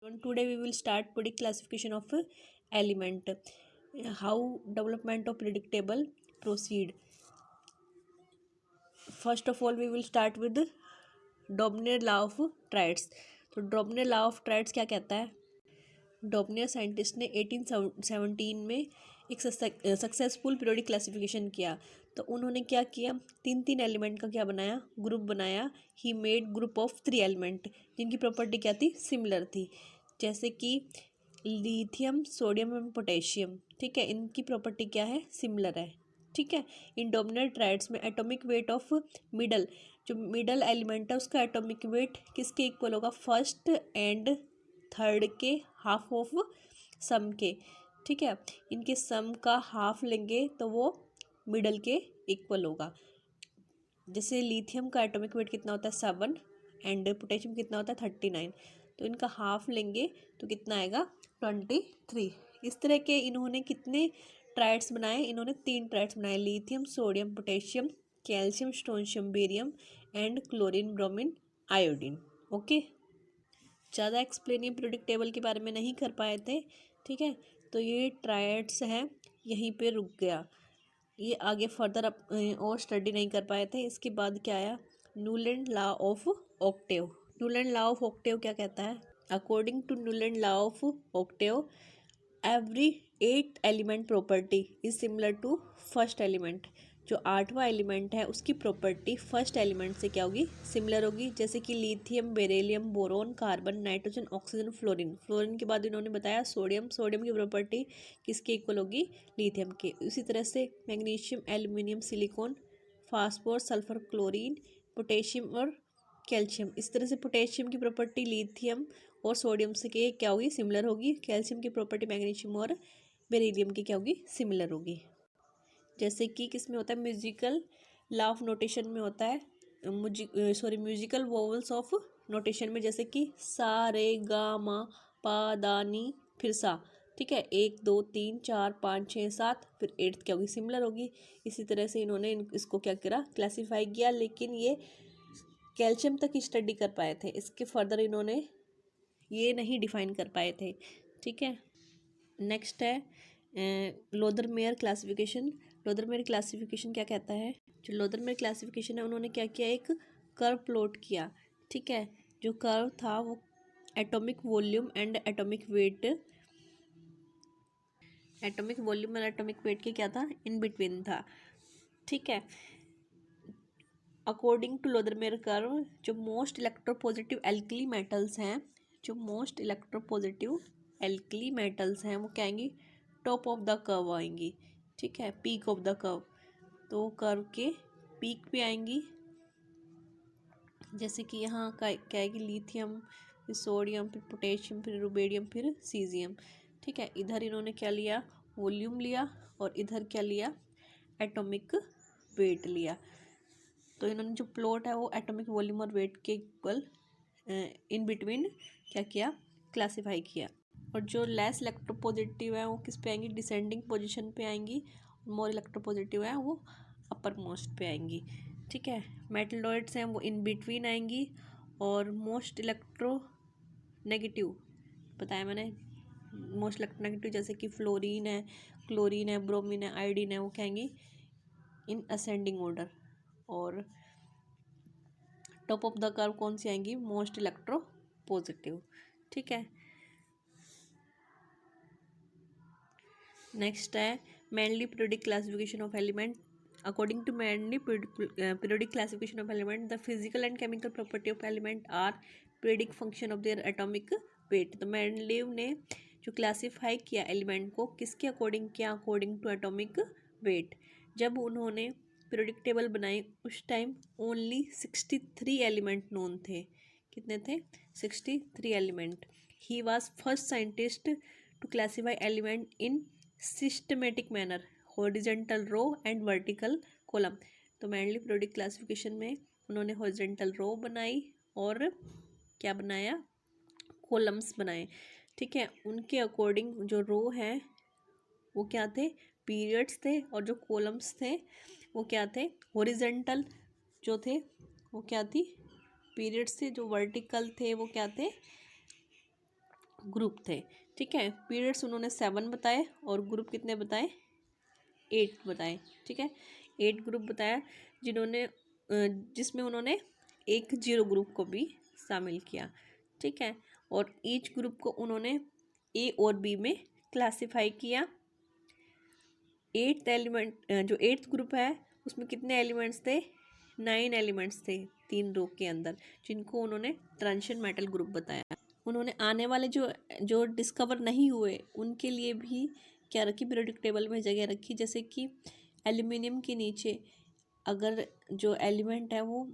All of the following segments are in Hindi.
Today we will start periodic classification of element. How development of predictable proceed. First of all, we will start with Dobereiner law of triads. तो डॉबनेर लॉ ऑफ ट्राइड्स क्या कहता है? डॉबनेर साइंटिस्ट ने 1817 में एक सक्सेसफुल पीरियोडिक क्लासिफिकेशन किया. तो उन्होंने क्या किया, तीन तीन एलिमेंट का क्या बनाया, ग्रुप बनाया. He made group of 3 element जिनकी प्रॉपर्टी क्या थी, सिमिलर थी. जैसे कि लिथियम, सोडियम एंड पोटेशियम. ठीक है, इनकी प्रॉपर्टी क्या है, सिमिलर है. ठीक है. इन डॉमिनल ट्राइड्स में एटॉमिक वेट ऑफ मिडल, जो मिडल एलिमेंट है उसका एटॉमिक वेट किसके इक्वल होगा, फर्स्ट एंड थर्ड के हाफ ऑफ सम के. ठीक है, इनके सम का हाफ लेंगे तो वो मिडल के इक्वल होगा. जैसे लिथियम का एटॉमिक वेट कितना होता है 7 एंड पोटेशियम कितना होता है 39. तो इनका हाफ लेंगे तो कितना आएगा 23. इस तरह के इन्होंने कितने ट्राइड्स बनाए, इन्होंने 3 ट्राइड्स बनाए, lithium, sodium, potassium, calcium, strontium, barium and chlorine, bromine, iodine. Okay, ज़्यादा एक्सप्लेन ये पीरियोडिक टेबल के बारे में नहीं कर पाए थे. ठीक है, तो ये ट्राइड्स हैं, यहीं पे रुक गया. ये आगे फर्दर और स्टडी नहीं कर पाए थे. इसके बाद क्या आया, Newland law of octave. Newland law of octave क्या कहता है, according to Newland law of octave every 8 element property is similar to first element. जो 8वां एलिमेंट है उसकी प्रॉपर्टी फर्स्ट एलिमेंट से क्या होगी, सिमिलर होगी. जैसे कि lithium, beryllium, boron, carbon, nitrogen, oxygen, fluorine. Fluorine के बाद इन्होंने बताया सोडियम. सोडियम की प्रॉपर्टी किसके इक्वल होगी, लिथियम के. उसी तरह से magnesium, aluminium, silicon, phosphorus, sulphur, chlorine, potassium और कैल्शियम. इस तरह से पोटेशियम की प्रॉपर्टी लिथियम और सोडियम से के क्या होगी, सिमिलर होगी. कैल्शियम की प्रॉपर्टी मैग्नीशियम और बेरिलियम की क्या होगी, सिमिलर होगी. जैसे कि किस में होता है, म्यूजिकल लॉ ऑफ नोटेशन में होता है, म्यूजिकल वोवल्स ऑफ नोटेशन में. जैसे कि सा, रे, गा, मा, पा, दा, नी, फिर सा. ठीक है, 1 2 3 4 5 6 7, फिर 8th क्या होगी, सिमिलर होगी. इसी तरह से इन्होंने इसको क्या करा, क्लासीफाई किया. लेकिन ये कैल्शियम तक ही स्टडी कर पाए थे, इसके फर्दर इन्होंने ये नहीं डिफाइन कर पाए थे. ठीक है, नेक्स्ट है लोदरमेयर क्लासिफिकेशन. लोदरमेयर क्लासिफिकेशन क्या कहता है, जो लोदरमेयर क्लासिफिकेशन है उन्होंने क्या किया, एक कर्व प्लॉट किया. ठीक है, जो कर्व था वो atomic volume and atomic weight, atomic volume और एटॉमिक वेट के क्या था, इन बिटवीन था. ठीक है, अकॉर्डिंग टू लोदरमेयर कर्व जो मोस्ट इलेक्ट्रोपॉजिटिव एल्कली मेटल्स हैं, जो मोस्ट इलेक्ट्रोपॉजिटिव एल्कली मेटल्स हैं वो क्या आएंगी, टॉप ऑफ द कर्व आएंगी. ठीक है, पीक ऑफ द कर्व. तो कर्व के पीक पे आएंगी. जैसे कि यहाँ का क्या आएगी, लिथियम, फिर सोडियम, फिर पोटेशियम, फिर रुबेडियम, फिर सीजियम. ठीक है, इधर इन्होंने क्या लिया, वॉल्यूम लिया, और इधर क्या लिया, एटॉमिक वेट लिया. तो इन्होंने जो प्लॉट है वो एटॉमिक वॉल्यूम और वेट के इक्वल इन बिटवीन क्या किया, क्लासिफाई किया. और जो लेस इलेक्ट्रोपॉजिटिव है वो किस पे आएंगी, डिसेंडिंग पोजीशन पे आएंगी. मोर इलेक्ट्रोपॉजिटिव है वो अपर मोस्ट पे आएंगी. ठीक है, मेटलॉइड्स हैं वो इन बिटवीन आएंगी. और मोस्ट इलेक्ट्रो नेगेटिव बताया मैंने, मोस्ट इलेक्ट्रोनेगेटिव जैसे कि फ्लोरीन है, क्लोरीन है, ब्रोमीन है, आयोडीन है, वो कहेंगी इन असेंडिंग ऑर्डर. और टॉप ऑफ द कर्व कौन सी आएंगी, मोस्ट इलेक्ट्रो पॉजिटिव. ठीक है, नेक्स्ट है मैनली periodic classification of element. According to मैनली periodic classification of element the physical and chemical property of element are periodic function of their atomic weight. तो मैनलीव ने जो क्लासीफाई किया एलिमेंट को किसके अकॉर्डिंग किया, अकॉर्डिंग टू एटॉमिक वेट. जब उन्होंने पीरियोडिक टेबल बनाई उस टाइम ओनली 63 एलिमेंट नोन थे. कितने थे, 63 element. He was first scientist to classify element in systematic manner, horizontal row and vertical column. तो मैनली पीरियोडिक क्लासिफिकेशन में उन्होंने हॉरिजेंटल रो बनाई और क्या बनाया, कॉलम्स बनाए. ठीक है, उनके अकॉर्डिंग जो रो है वो क्या थे, पीरियड्स थे. और जो कॉलम्स थे वो क्या थे, हॉरिजेंटल जो थे वो क्या थी, पीरियड्स थे. जो वर्टिकल थे वो क्या थे, ग्रुप थे। ठीक है, पीरियड्स उन्होंने 7 बताए और ग्रुप कितने बताए, 8 बताए। ठीक है, 8 ग्रुप बताया जिन्होंने जिसमें उन्होंने एक जीरो ग्रुप को भी शामिल किया। ठीक है, और ईच ग्रुप को उन्होंने ए और बी में क्लासिफाई किया। एट्थ एलिमेंट जो एट्थ ग्रुप है उसमें कितने एलिमेंट्स थे, 9 एलिमेंट्स थे 3 रो के अंदर, जिनको उन्होंने ट्रांजिशन मेटल ग्रुप बताया। उन्होंने आने वाले जो जो डिस्कवर नहीं हुए उनके लिए भी क्या रखी, पीरियोडिक टेबल में जगह रखी। जैसे कि एल्यूमिनियम के नीचे अगर जो एलिमेंट है वो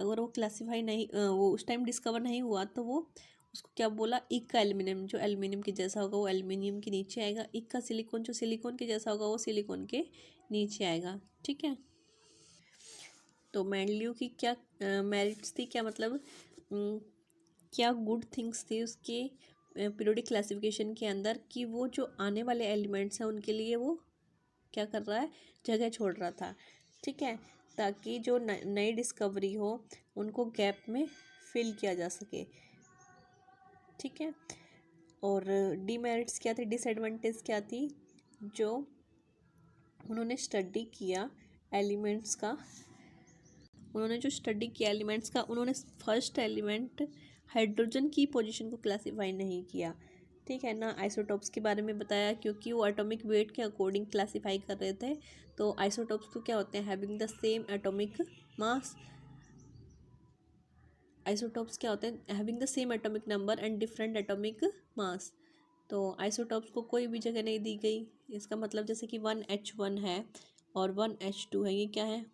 अगर वो क्लासीफाई नहीं वो उस टाइम डिस्कवर नहीं हुआ तो वो उसको क्या बोला, इक्का एल्यूमिनियम, जो एल्यूमिनियम के जैसा होगा वो एल्यूमिनियम के नीचे आएगा। इक्का सिलिकॉन, जो सिलिकॉन के जैसा होगा वो सिलिकॉन के नीचे आएगा। ठीक है, तो मेंडलीव की क्या मेरिट्स थी, क्या मतलब क्या गुड थिंग्स थी उसके पीरियोडिक क्लासिफिकेशन के अंदर, कि वो जो आने वाले एलिमेंट्स हैं उनके लिए वो क्या कर रहा है, जगह छोड़ रहा था। ठीक है, ताकि जो नई डिस्कवरी हो उनको गैप में फिल किया जा सके। ठीक है, और डीमेरिट्स क्या थे, डिसएडवांटेज क्या थी, जो उन्होंने स्टडी किया एलिमेंट्स का, उन्होंने जो स्टडी किया एलिमेंट्स का, उन्होंने फर्स्ट एलिमेंट हाइड्रोजन की पोजीशन को क्लासिफाई नहीं किया। ठीक है ना, आइसोटॉप्स के बारे में बताया क्योंकि वो एटॉमिक वेट के अकॉर्डिंग क्लासिफाई कर रहे थे। तो आइसोटॉप्स तो क्या होते हैं, having the same atomic mass. Isotopes क्या होते हैं, having the same atomic number and different atomic mass. तो आइसोटॉप्स को कोई भी जगह नहीं दी गई। इसका मतलब जैसे कि 1H1 है और 1H2 है, ये क्या है,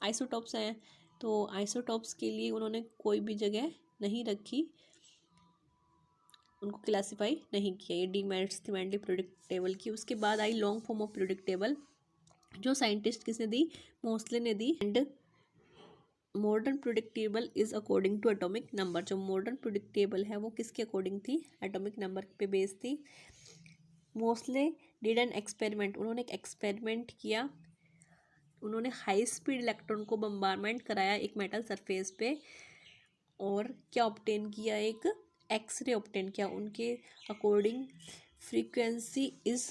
आइसोटॉप्स हैं। तो आइसोटॉप्स के लिए उन्होंने कोई भी जगह नहीं रखी, उनको क्लासिफाई नहीं किया। ये डीमेरिट्स थी मेंडली पीरियोडिक टेबल की। उसके बाद आई long form of periodic table, जो साइंटिस्ट किसने दी, मोस्ले ने दी। And modern periodic table is according to atomic number. जो मॉडर्न पीरियोडिक टेबल है वो किसके अकॉर्डिंग थी, एटॉमिक नंबर पे बेस्ड थी। मोस्ले डिड एन एक्सपेरिमेंट, उन्होंने एक एक्सपेरिमेंट किया। उन्होंने हाई स्पीड इलेक्ट्रॉन को बम्बारमेंट कराया एक मेटल सरफेस पे और क्या ऑब्टेन किया, एक एक्सरे ऑब्टेन किया। उनके according frequency is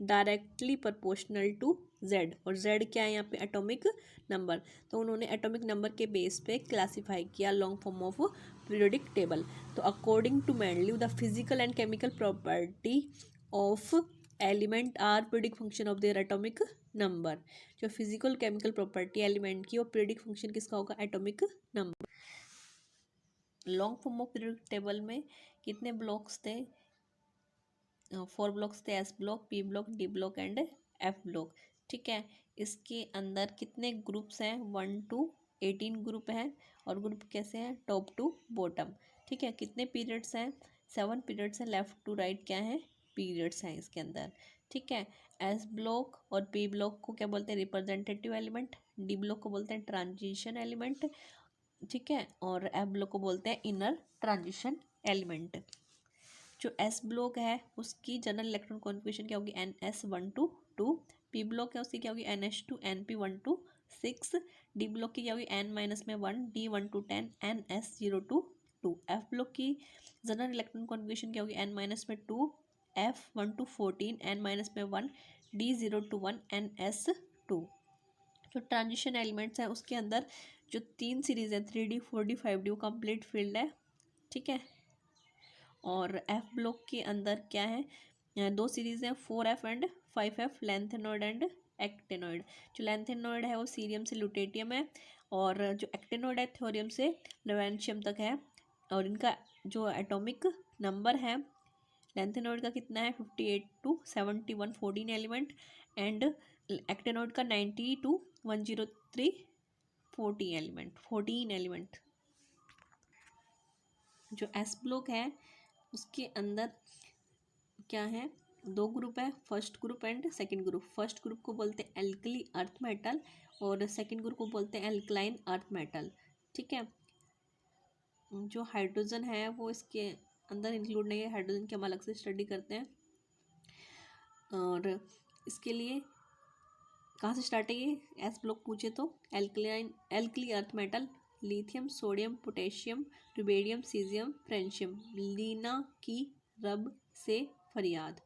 directly proportional to Z, और जेड क्या है यहाँ पे, एटॉमिक नंबर। तो उन्होंने एटॉमिक नंबर के बेस पे क्लासिफाई किया long form of periodic table. तो according to Mendeleev the physical and chemical property of element are periodic function of their atomic number. जो फिजिकल केमिकल प्रॉपर्टी एलिमेंट की, और पीरियोडिक फंक्शन किसका होगा, atomic number. Long form of periodic table में कितने ब्लॉक्स थे, 4 ब्लॉक्स थे, S block, P block, D block and F block. ठीक है, इसके अंदर कितने ग्रुप्स हैं, 1 to 18 ग्रुप हैं, और ग्रुप कैसे हैं, टॉप टू बॉटम। ठीक है, कितने पीरियड्स हैं, 7 पीरियड्स हैं, लेफ्ट टू राइट क्या है, पीरियड्स हैं इसके अंदर। ठीक है, एस ब्लॉक और पी ब्लॉक को क्या बोलते हैं, रिप्रेजेंटेटिव एलिमेंट, डी ब्लॉक को बोलते हैं ट्रांजिशन एलिमेंट। ठीक है, और एफ ब्लॉक को बोलते हैं इनर ट्रांजिशन एलिमेंट। जो एस ब्लॉक है उसकी जनरल इलेक्ट्रॉन कॉन्फिगरेशन क्या होगी, NS1 to 2। पी ब्लॉक है उसकी क्या होगी, NH2 NP1 to 6। D block की क्या होगी, N-1 D1 to 10 NS0 to 2। F block की जनरल इलेक्ट्रॉन कॉन्फिगरेशन क्या होगी, N-2 F1 to 14 N-1 D0 to 1 NS2। जो ट्रांजिशन एलिमेंट्स हैं उसके अंदर जो 3 सीरीज है 3D 4D 5D वो कंप्लीट फील्ड है। ठीक है, और एफ ब्लॉक के अंदर क्या है, 2 सीरीज हैं 4F and 5F, lanthanoid and actinoid. जो लेंथेनॉइड है वो सीरियम से लुटेटियम है, और जो एक्टेनॉइड है थोरियम से नोवेंशियम तक है। और इनका जो एटॉमिक नंबर है लेंथेनॉइड का कितना है, 58 to 71 14 एलिमेंट, एंड एक्टेनॉइड का 90 to 103 14 एलिमेंट। जो एस ब्लॉक है उसके अंदर क्या है, 2 ग्रुप है, first group and second group. First group को बोलते हैं एल्कली अर्थ मेटल, और सेकंड ग्रुप को बोलते हैं एल्कलाइन अर्थ मेटल। ठीक है, जो हाइड्रोजन है वो इसके अंदर इंक्लूड नहीं है, हाइड्रोजन की हम अलग से स्टडी करते हैं। और इसके लिए कहाँ से स्टार्ट है, ये एस ब्लॉक पूछे तो alkali earth metal lithium, sodium, potassium, rubidium, caesium, francium, Leena की रब से फरियाद।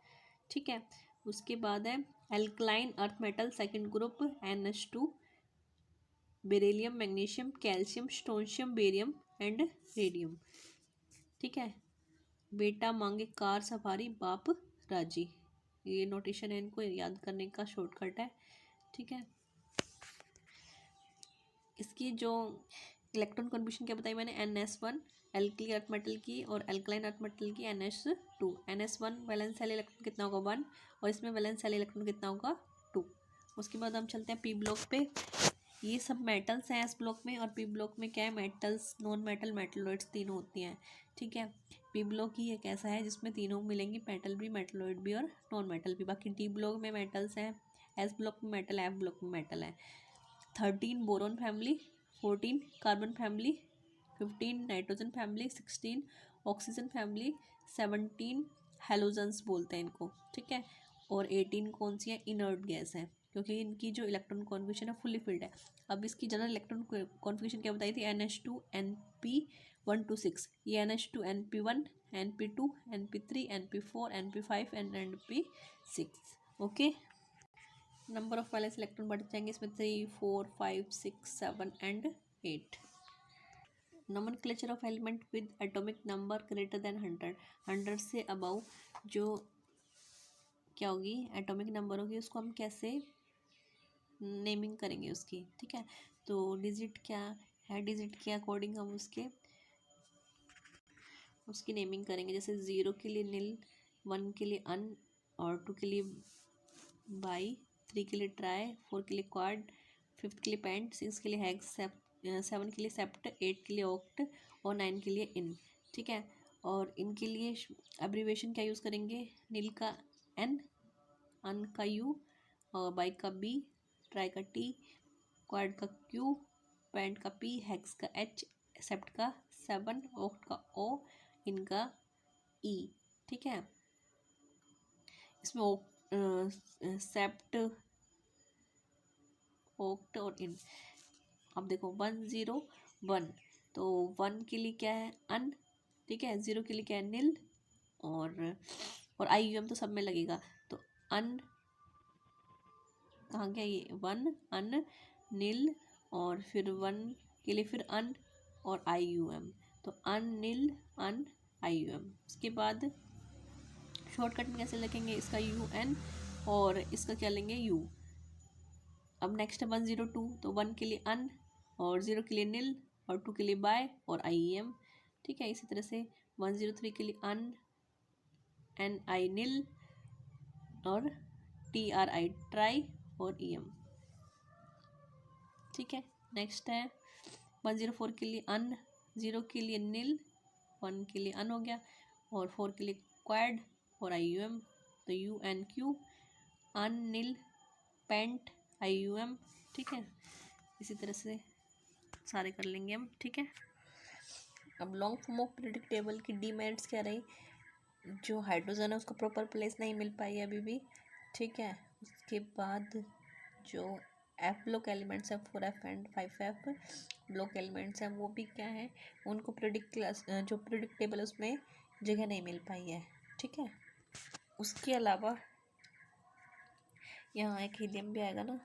ठीक है, उसके बाद है alkaline earth metal second group NH2, beryllium, magnesium, calcium, strontium, barium and radium. ठीक है, बेटा मांगे कार सफारी बाप राजी, ये नोटेशन है, इनको याद करने का शॉर्टकट है। ठीक है, इसकी जो इलेक्ट्रॉन कॉन्फिगरेशन क्या बताई मैंने, NS1 एल्कली अर्थ मेटल की और एल्कलाइन अर्थ मेटल की NS2। NS1 valence shell electron कितना होगा 1 और इसमें वैलेंस सेल इलेक्ट्रॉन कितना होगा 2। उसके बाद हम चलते हैं P ब्लॉक पे। ये सब मेटल्स हैं एस ब्लॉक में, और P ब्लॉक में क्या है, मेटल्स, नॉन मेटल, मेटलॉइड्स तीनों होती हैं। ठीक है, P ब्लॉक ही एक ऐसा है जिसमें तीनों मिलेंगी, मेटल भी, मेटलॉइड भी और नॉन मेटल भी। बाकी D ब्लॉक में मेटल्स हैं, एस ब्लॉक में मेटल है, F ब्लॉक में मेटल है। 13 boron family, 14 carbon family, 15 nitrogen family, 16 oxygen family, 17 halogens बोलते हैं इनको। ठीक है, और 18 कौन सी है, इनर्ट गैस है, क्योंकि इनकी जो इलेक्ट्रॉन कॉन्फिगरेशन है फुली फिल्ड है। अब इसकी जनरल इलेक्ट्रॉन कॉन्फिगरेशन क्या बताई थी, NH2 NP1 to 6, ये NH2 NP1 NP2 NP3 NP4 NP5 and NP6। Okay, number of valence electron बढ़ जाएंगे इसमें 3 4 5 6 7 and 8। Nomenclature of element with atomic number greater than 100 से अबव जो क्या होगी, एटॉमिक नंबर होगी, उसको हम कैसे नेमिंग करेंगे उसकी। ठीक है, तो डिजिट क्या है, डिजिट के अकॉर्डिंग हम उसकी नेमिंग करेंगे। जैसे 0 के लिए नील, 1 के लिए अन, और 2 के लिए बाई, 3 के लिए ट्राई, 4 के लिए क्वाड, 5 के लिए पेंट, 6 के लिए हेक्स, 7 के लिए सेप्ट, 8 के लिए ऑक्ट और 9 के लिए इन। ठीक है, और इनके लिए एब्रीवेशन क्या यूज़ करेंगे, नील का N, अन का U, और बाई का B, ट्राई का T, क्वाड का Q, पेंट का P, हेक्स का H, सेप्ट का 7, ऑक्ट का O, इनका E। ठीक है, इसमें सेप्ट, ऑक्ट और इन। अब देखो 1 0 1, तो 1 के लिए क्या है अन, ठीक है, 0 के लिए क्या है नील, और IUM तो सब में लगेगा, तो अन कहाँ गया ये, 1 अन नील, और फिर 1 के लिए फिर अन और IUM, तो अन नील अन IUM। उसके बाद शॉर्टकट में कैसे लिखेंगे, इसका UN और इसका क्या लेंगे U। अब नेक्स्ट है 102, तो 1 के लिए अन और 0 के लिए नील और 2 के लिए बाय और IEM। ठीक है, इसी तरह से 103 के लिए अन, NI नील और TRI ट्राई और EM। ठीक है, नेक्स्ट है 104 के लिए अन, 0 के लिए नील, 1 के लिए अन हो गया, और 4 के लिए क्वाड और IUM, तो UNQ, अन नील पेंट IUM। ठीक है, इसी तरह से सारे कर लेंगे हम। ठीक है, अब long form of periodic table की डीमेरिट्स क्या रही, जो हाइड्रोजन है उसको प्रॉपर प्लेस नहीं मिल पाई अभी भी। ठीक है, उसके बाद जो F ब्लॉक एलिमेंट्स हैं 4F and 5F block elements हैं, वो भी क्या है, उनको पीरियोडिक क्लास जो पीरियोडिक टेबल है उसमें जगह नहीं मिल पाई है। ठीक है, उसके अलावा यहाँ एक हीलियम भी आएगा ना,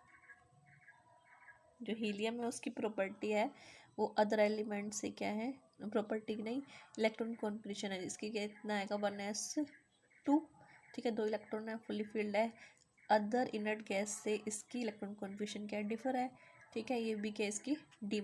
जो हीलियम है उसकी प्रॉपर्टी है वो अदर एलिमेंट से क्या है, प्रॉपर्टी नहीं, इलेक्ट्रॉन कॉन्फिगरेशन है, इसकी कितना आएगा 1s2। ठीक है, 2 इलेक्ट्रॉन है, फुली फील्ड है। अदर इनर्ट गैस से इसकी इलेक्ट्रॉन कॉन्फिगरेशन क्या डिफर है। ठीक है, ये भी क्या इसकी डी